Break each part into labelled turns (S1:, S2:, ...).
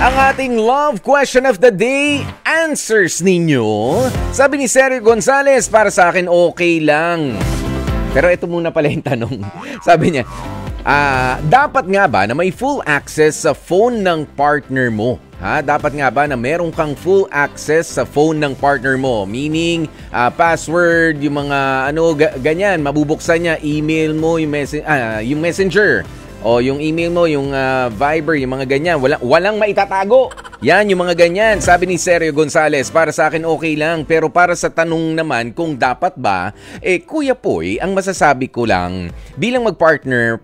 S1: Ang ating love question of the day, answers ninyo. Sabi ni Sergio Gonzalez, para sa akin okay lang. Pero ito muna pala yung tanong. Sabi niya, dapat nga ba na may full access sa phone ng partner mo? Dapat nga ba na meron kang full access sa phone ng partner mo? Meaning, password, yung mga ganyan, mabubuksan niya, email mo, yung messenger. O yung email mo, yung Viber, yung mga ganyan. Walang maitatago. Yan, yung mga ganyan. Sabi ni Sergio Gonzalez, para sa akin okay lang. Pero para sa tanong naman kung dapat ba, Kuya Poy, ang masasabi ko lang, bilang magpartner,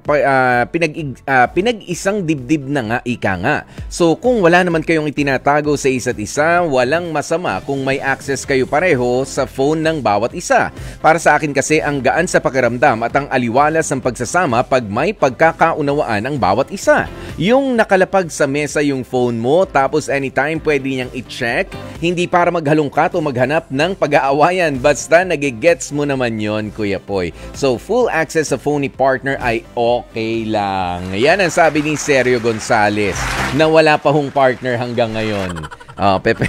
S1: pinag-isang dibdib na nga, ika nga. So kung wala naman kayong itinatago sa isa't isa, walang masama kung may access kayo pareho sa phone ng bawat isa. Para sa akin kasi, ang gaan sa pakiramdam at ang aliwalas ng pagsasama pag may pagkakaunawaan ang bawat isa. Yung nakalapag sa mesa yung phone mo, tapos anytime pwede niyang i-check, hindi para maghalongkat o maghanap ng pag-aawayan, basta nagigets mo naman yon, Kuya Poy. So full access sa phone ni partner ay okay lang. Yan ang sabi ni Sergio Gonzalez, na wala pa hong partner hanggang ngayon. Pepe.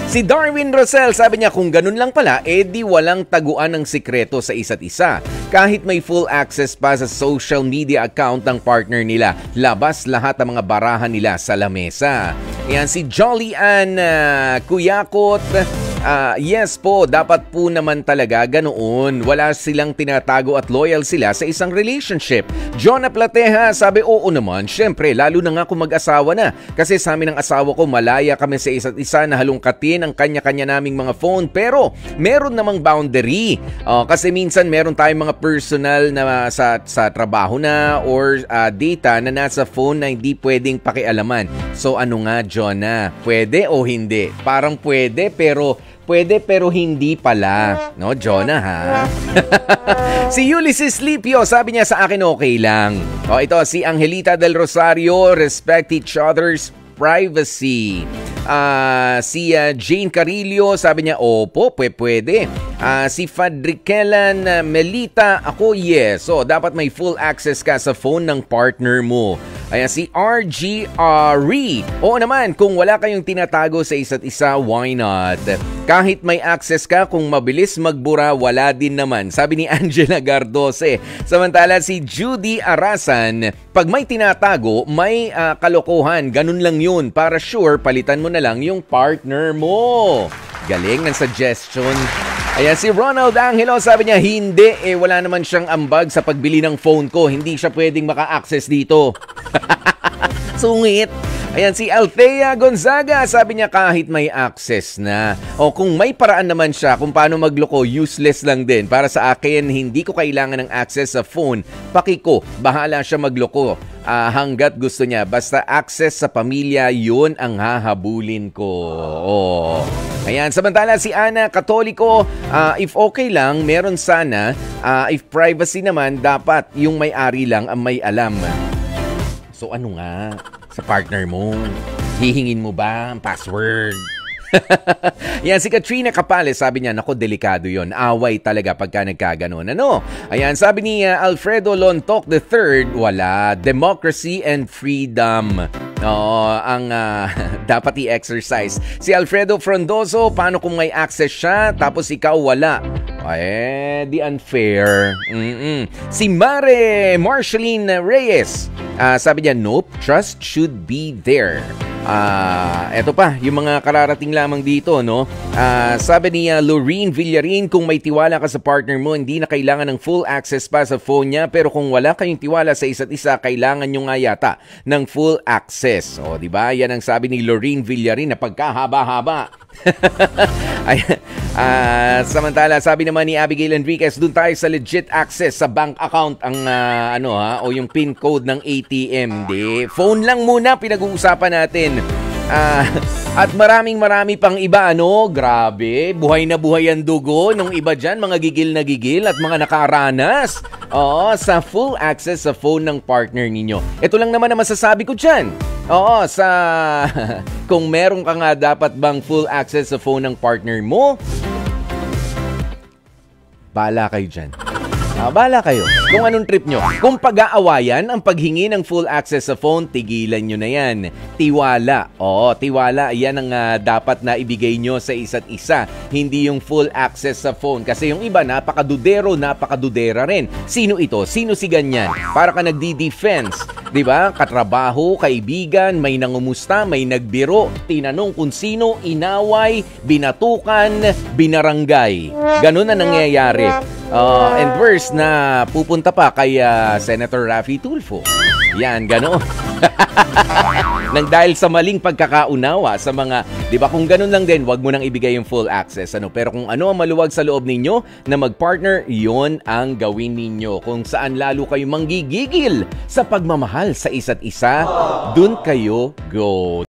S1: Si Darwin Rosel, sabi niya, kung ganun lang pala, di walang taguan ng sikreto sa isa't isa. Kahit may full access pa sa social media account ng partner nila, labas lahat ng mga barahan nila sa lamesa. Yan si Jolly Ann Kuyakot. Yes po, dapat po naman talaga ganoon. Wala silang tinatago at loyal sila sa isang relationship. Jonah Plateha, sabi oo naman. Syempre, lalo na nga kung mag-asawa na. Kasi sa amin ng asawa ko, malaya kami sa isa't isa na halongkatin ang kanya-kanya naming mga phone. Pero meron namang boundary. Kasi minsan meron tayong mga personal na sa trabaho na or data na nasa phone na hindi pwedeng pakialaman. So ano nga, Jonah? Pwede o hindi? Parang pwede pero hindi pala. No, Jonah, ha? Si Ulysses Lipio, sabi niya sa akin okay lang. Ito, si Angelita del Rosario, respect each other's privacy. Si Jane Carillo, sabi niya, opo, pwede. Si Fadrikelan Melita, ako yes. So, dapat may full access ka sa phone ng partner mo. Ayan, si RGRE. Oo naman, kung wala kayong tinatago sa isa't isa, why not? Kahit may access ka, kung mabilis magbura, wala din naman. Sabi ni Angela Gardose. Samantala si Judy Arasan, pag may tinatago, may kalokohan. Ganun lang yun. Para sure, palitan mo na lang yung partner mo. Galing ng suggestion. Ayan, si Ronald Angelo, sabi niya, hindi, wala naman siyang ambag sa pagbili ng phone ko. Hindi siya pwedeng maka-access dito. Sungit. Ayan, si Althea Gonzaga, sabi niya kahit may access na. O kung may paraan naman siya kung paano magloko, useless lang din. Para sa akin, hindi ko kailangan ng access sa phone. Pakiko, bahala siya magloko. Hanggat gusto niya. Basta access sa pamilya, yun ang hahabulin ko. Ayan, samantala si Ana Katoliko, if okay lang, meron sana. If privacy naman, dapat yung may-ari lang ang may alam. So ano nga? Sa partner mo, hihingin mo ba ang password? Yan, si Katrina Capales, sabi niya, nako, delikado yon. Away talaga pagka nagkaganon. Ano? Ayan, sabi ni Alfredo Lontok III, wala. Democracy and freedom. Ang dapat i-exercise. Si Alfredo Frondoso, paano kung may access siya, tapos ikaw wala? Di unfair. Si Mare Marceline Reyes, sabi niya, nope, trust should be there. Eto pa, yung mga kararating lamang dito, no? Sabi ni Lorene Villarin, kung may tiwala ka sa partner mo, hindi na kailangan ng full access pa sa phone niya, pero kung wala kayong tiwala sa isa't isa, kailangan nyo nga yata ng full access. O, di ba? Yan ang sabi ni Lorene Villarin na pagkahaba-haba. Samantala, sabi naman ni Abigail Enriquez, dun tayo sa legit access sa bank account ang o yung PIN code ng ATM. Di, phone lang muna pinag-uusapan natin. At marami pang iba, grabe, buhay na buhay ang dugo nung iba dyan, mga gigil na gigil at mga nakaranas. Sa full access sa phone ng partner ninyo. Ito lang naman ang masasabi ko dyan. Kung meron ka nga, dapat bang full access sa phone ng partner mo? Bahala kayo dyan. Bahala kayo. Kung anong trip nyo. Kung pag-aawayan ang paghingi ng full access sa phone, tigilan nyo na yan. Tiwala. Oo, tiwala. Yan ang dapat na ibigay nyo sa isa't isa. Hindi yung full access sa phone. Kasi yung iba, napakadudero, napakadudera rin. Sino ito? Sino si ganyan? Para ka nagdi-defense. Diba? Katrabaho, kaibigan, may nangumusta, may nagbiro, tinanong kung sino, inaway, binatukan, binaranggay. Ganun na nangyayari. And worse na pupunta pa kay Senator Raffy Tulfo. Yan, gano'n. Nang dahil sa maling pagkakaunawa sa mga, di ba, kung ganun lang din, wag mo nang ibigay yung full access. Pero kung ano ang maluwag sa loob ninyo na mag-partner, yon ang gawin ninyo. Kung saan lalo kayo manggigigil sa pagmamahal sa isa't isa, dun kayo go.